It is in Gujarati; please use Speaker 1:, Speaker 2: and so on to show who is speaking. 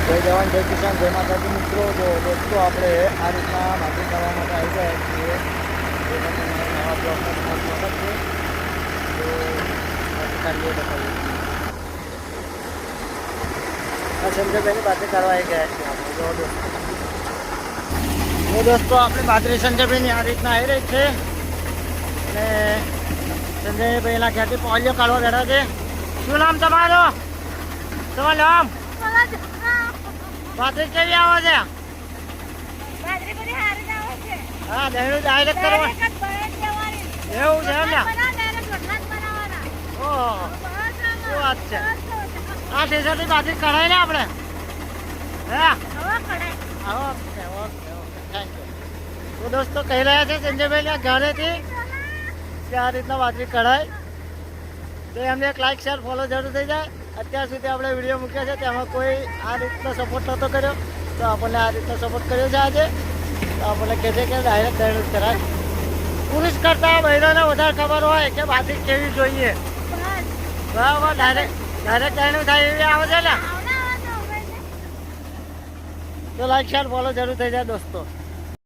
Speaker 1: જય જવાન જય કિસાન જય માતાજી મિત્રો. જો દોસ્તો આપણે આ રીતના માટી કરવા માટે આવી ગયા છીએ. જે તમને નવા બ્લોકમાં તમારું સ્વાગત છે. તો માટી કાઢીએ બતાવીએ. આ સંજયભાઈની બાજરી કરવા આવી ગયા છીએ આપણે. જો દોસ્તો આપણે બાજરી સંજયભાઈની આ રીતના આવી રહી છે. અને સંજયભાઈના ખ્યાતિ પોલિયો કાઢવા બેઠા છે. શું નામ તમારું? તમારું નામ? બાજરી કેવી આવે છે?
Speaker 2: બાજરી બધી હારી જ આવે છે.
Speaker 1: હા, ડાયરેક્ટ કરવા
Speaker 2: ડાયરેક્ટ જ બળદ દેવાની.
Speaker 1: એવું છે ને?
Speaker 2: ડાયરેક્ટ રોટલા જ બનાવવાના.
Speaker 1: ઓહો, શું વાત છે? આ ટેસરથી બાજરી કઢાય ને આપણે? હે?
Speaker 2: હવે કઢાઈ.
Speaker 1: Okay okay okay, thank you. તો દોસ્તો કહી રહ્યા છે સંજયભાઈના ઘરેથી કે આ રીતના બાજરી કઢાય. તો એમને એક લાઈક શેર ફોલો જરૂર થઈ જાય. અત્યાર સુધી આપણે વિડીયો મૂક્યા છે તેમાં કોઈ આ રીતનો સપોર્ટ નહોતો કર્યો, તો આપણને આ રીતનો સપોર્ટ કર્યો છે આજે. તો આપણને કહે છે કે ડાયરેક્ટ કરાય. પુરુષ કરતાં બહેનોને વધારે ખબર હોય કે બાજરી કેવી જોઈએ. બરાબર, ડાયરેક્ટ થાય એવી આવે છે ને. તો લાઈક શેર ફોલો જરૂર થઈ જાય દોસ્તો.